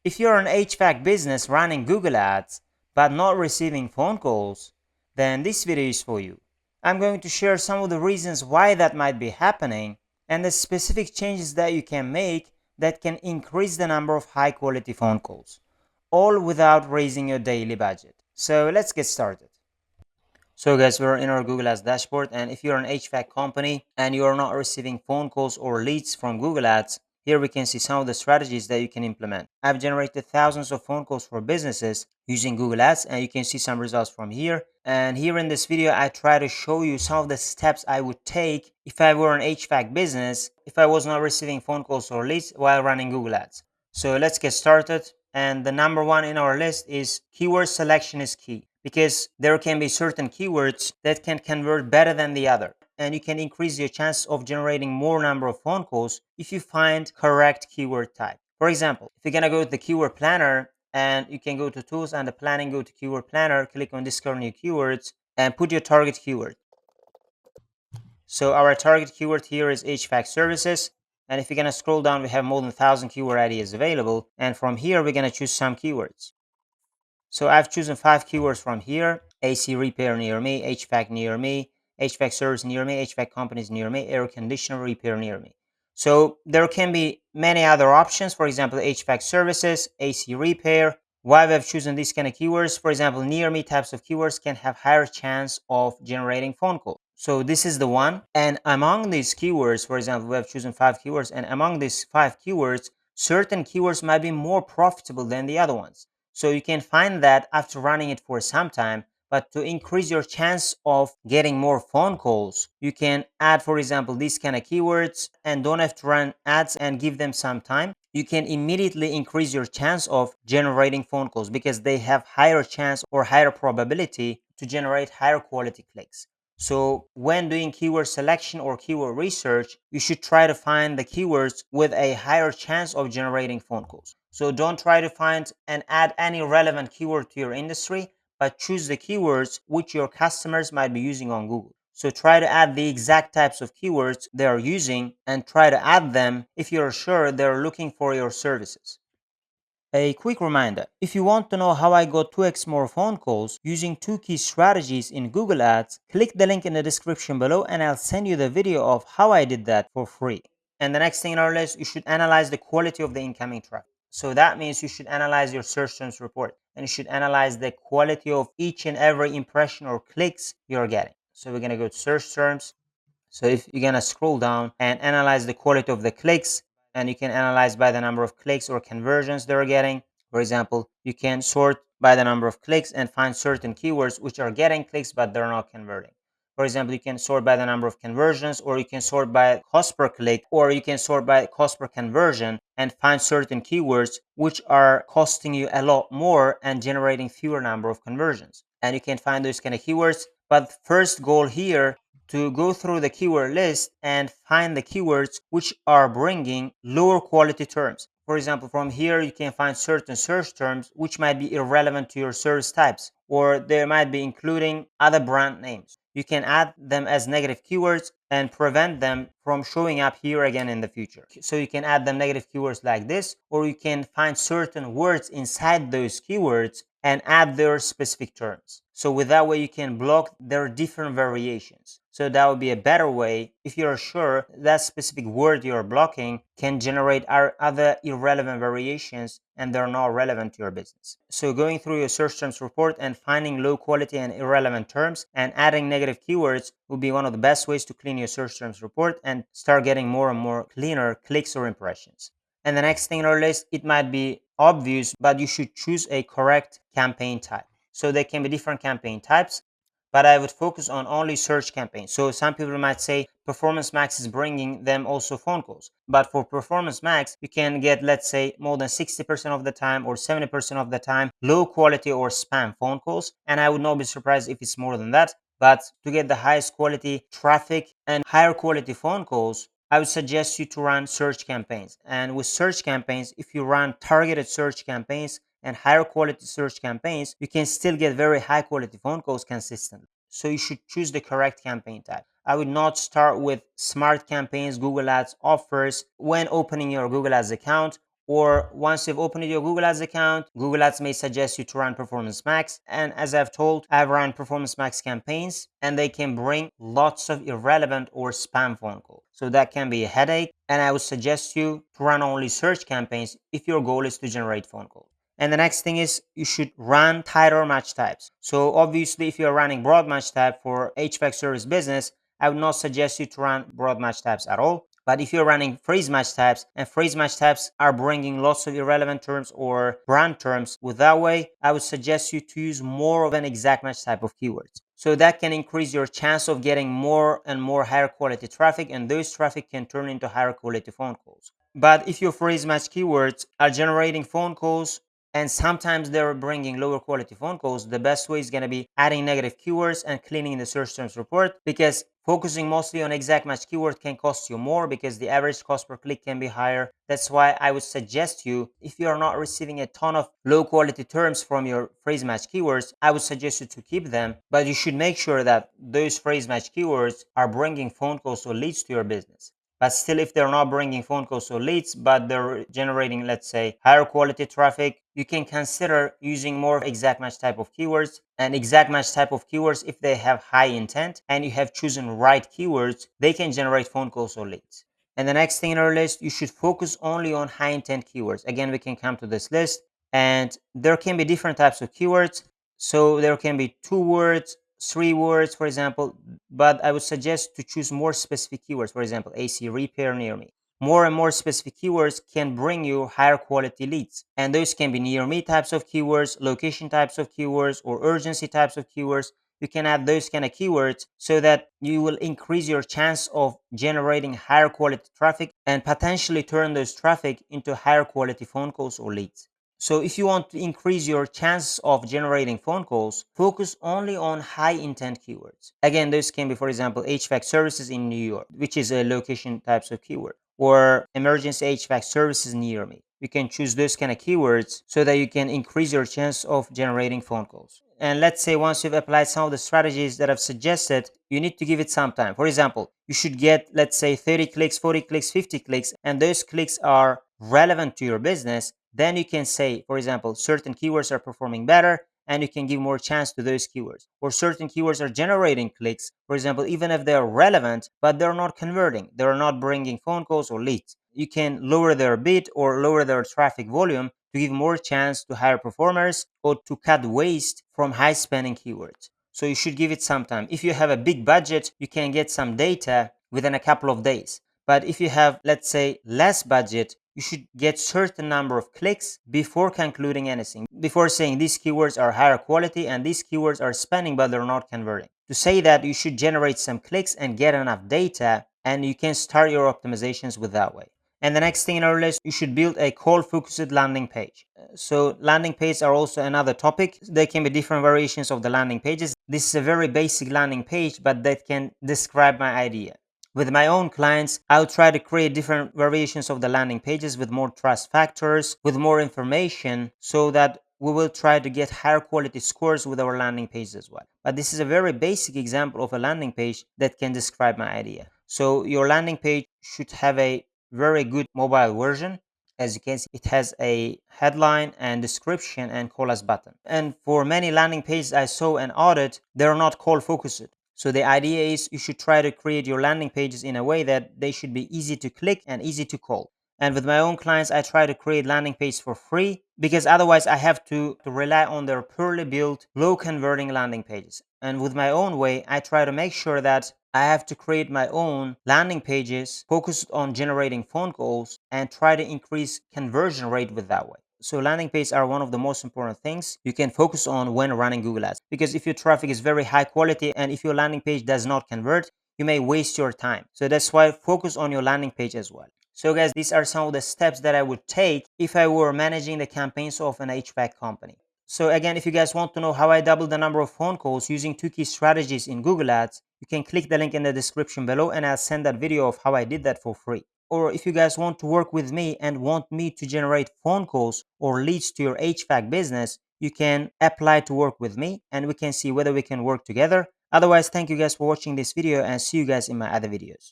If you're an HVAC business running Google Ads but not receiving phone calls, then this video is for you. I'm going to share some of the reasons why that might be happening and the specific changes that you can make that can increase the number of high quality phone calls, all without raising your daily budget. So let's get started. So guys, we're in our Google Ads dashboard, and if you're an HVAC company and you are not receiving phone calls or leads from Google Ads, here we can see some of the strategies that you can implement. I've generated thousands of phone calls for businesses using Google Ads, and you can see some results from here. And here in this video, I try to show you some of the steps I would take if I were an HVAC business, if I was not receiving phone calls or leads while running Google Ads. So let's get started. And the number one in our list is keyword selection is key, because there can be certain keywords that can convert better than the other, and you can increase your chance of generating more number of phone calls if you find correct keyword type. For example, if you're gonna go to the keyword planner, and you can go to tools and the planning, go to keyword planner, click on discover new keywords and put your target keyword. So our target keyword here is HVAC services. And if you're going to scroll down, we have more than 1,000 keyword ideas available. And from here, we're going to choose some keywords. So I've chosen 5 keywords from here: AC repair near me, HVAC near me, HVAC service near me, HVAC companies near me, air conditioner repair near me. So there can be many other options. For example, HVAC services, AC repair. Why we have chosen these kind of keywords? For example, near me types of keywords can have higher chance of generating phone calls. So this is the one. And among these keywords, for example, we have chosen 5 keywords, and among these 5 keywords, certain keywords might be more profitable than the other ones. So you can find that after running it for some time. But to increase your chance of getting more phone calls, you can add, for example, these kind of keywords and don't have to run ads and give them some time. You can immediately increase your chance of generating phone calls because they have higher chance or higher probability to generate higher quality clicks. So when doing keyword selection or keyword research, you should try to find the keywords with a higher chance of generating phone calls. So don't try to find and add any relevant keyword to your industry, but choose the keywords which your customers might be using on Google. So try to add the exact types of keywords they are using and try to add them if you're sure they're looking for your services. A quick reminder, if you want to know how I got 2x more phone calls using 2 key strategies in Google Ads, click the link in the description below and I'll send you the video of how I did that for free. And the next thing in our list, you should analyze the quality of the incoming traffic. So that means you should analyze your search terms report and you should analyze the quality of each and every impression or clicks you're getting. So we're going to go to search terms. So if you're going to scroll down and analyze the quality of the clicks, and you can analyze by the number of clicks or conversions they're getting. For example, you can sort by the number of clicks and find certain keywords which are getting clicks but they're not converting. For example, you can sort by the number of conversions, or you can sort by cost per click, or you can sort by cost per conversion and find certain keywords which are costing you a lot more and generating fewer number of conversions. And you can find those kind of keywords. But first goal here to go through the keyword list and find the keywords which are bringing lower quality terms. For example, from here you can find certain search terms which might be irrelevant to your service types, or they might be including other brand names. You can add them as negative keywords and prevent them from showing up here again in the future. So you can add them negative keywords like this, or you can find certain words inside those keywords and add their specific terms. So with that way you can block their different variations. So that would be a better way if you're sure that specific word you're blocking can generate other irrelevant variations and they're not relevant to your business. So going through your search terms report and finding low quality and irrelevant terms and adding negative keywords would be one of the best ways to clean your search terms report and start getting more and more cleaner clicks or impressions. And the next thing on our list, it might be obvious, but you should choose a correct campaign type. So there can be different campaign types, but I would focus on only search campaigns. So some people might say Performance Max is bringing them also phone calls. But for Performance Max, you can get, let's say, more than 60% of the time or 70% of the time, low quality or spam phone calls. And I would not be surprised if it's more than that. But to get the highest quality traffic and higher quality phone calls, I would suggest you to run search campaigns. And with search campaigns, if you run targeted search campaigns and higher quality search campaigns, you can still get very high quality phone calls consistently. So you should choose the correct campaign type. I would not start with smart campaigns, Google Ads offers when opening your Google Ads account, Or once you've opened your Google Ads account, Google Ads may suggest you to run Performance Max. And as I've told, I've run Performance Max campaigns and they can bring lots of irrelevant or spam phone calls. So that can be a headache. And I would suggest you to run only search campaigns if your goal is to generate phone calls. And the next thing is you should run tighter match types. So obviously, if you're running broad match type for HVAC service business, I would not suggest you to run broad match types at all. But if you're running phrase match types and phrase match types are bringing lots of irrelevant terms or brand terms with that way, I would suggest you to use more of an exact match type of keywords. So that can increase your chance of getting more and more higher quality traffic, and those traffic can turn into higher quality phone calls. But if your phrase match keywords are generating phone calls and sometimes they're bringing lower quality phone calls, the best way is going to be adding negative keywords and cleaning the search terms report, because focusing mostly on exact match keyword can cost you more because the average cost per click can be higher. That's why I would suggest you, if you are not receiving a ton of low quality terms from your phrase match keywords, I would suggest you to keep them, but you should make sure that those phrase match keywords are bringing phone calls or leads to your business. But still, if they're not bringing phone calls or leads, but they're generating, let's say, higher quality traffic, you can consider using more exact match type of keywords. And exact match type of keywords, if they have high intent and you have chosen right keywords, they can generate phone calls or leads. And the next thing in our list, you should focus only on high intent keywords. Again, we can come to this list and there can be different types of keywords. So there can be 2 words, 3 words, for example, but I would suggest to choose more specific keywords. For example, AC repair near me. More and more specific keywords can bring you higher quality leads. And those can be near me types of keywords, location types of keywords, or urgency types of keywords. You can add those kind of keywords so that you will increase your chance of generating higher quality traffic and potentially turn those traffic into higher quality phone calls or leads. So if you want to increase your chances of generating phone calls, focus only on high intent keywords. Again, those can be, for example, HVAC services in New York, which is a location types of keyword, or emergency HVAC services near me. You can choose those kind of keywords so that you can increase your chance of generating phone calls. And let's say once you've applied some of the strategies that I've suggested, you need to give it some time. For example, you should get, let's say, 30 clicks, 40 clicks, 50 clicks, and those clicks are relevant to your business. Then you can say, for example, certain keywords are performing better and you can give more chance to those keywords. Or certain keywords are generating clicks, for example, even if they are relevant, but they're not converting, they're not bringing phone calls or leads. You can lower their bid or lower their traffic volume to give more chance to higher performers or to cut waste from high spending keywords. So you should give it some time. If you have a big budget, you can get some data within a couple of days. But if you have, let's say, less budget, you should get certain number of clicks before concluding anything, before saying these keywords are higher quality and these keywords are spending but they're not converting. To say that, you should generate some clicks and get enough data, and you can start your optimizations with that way. And the next thing in our list, you should build a call focused landing page. So landing pages are also another topic. There can be different variations of the landing pages. This is a very basic landing page, but that can describe my idea. With my own clients, I'll try to create different variations of the landing pages with more trust factors, with more information, so that we will try to get higher quality scores with our landing pages as well. But this is a very basic example of a landing page that can describe my idea. So your landing page should have a very good mobile version. As you can see, it has a headline and description and call us button. And for many landing pages I saw and audit, they're not call focused. So the idea is you should try to create your landing pages in a way that they should be easy to click and easy to call. And with my own clients, I try to create landing pages for free, because otherwise I have to rely on their poorly built, low converting landing pages. And with my own way, I try to make sure that I have to create my own landing pages focused on generating phone calls and try to increase conversion rate with that way. So landing pages are one of the most important things you can focus on when running Google Ads. Because if your traffic is very high quality and if your landing page does not convert, you may waste your time. So that's why focus on your landing page as well. So guys, these are some of the steps that I would take if I were managing the campaigns of an HVAC company. So again, if you guys want to know how I double the number of phone calls using 2 key strategies in Google Ads, you can click the link in the description below and I'll send that video of how I did that for free. Or if you guys want to work with me and want me to generate phone calls or leads to your HVAC business, you can apply to work with me and we can see whether we can work together. Otherwise, thank you guys for watching this video and see you guys in my other videos.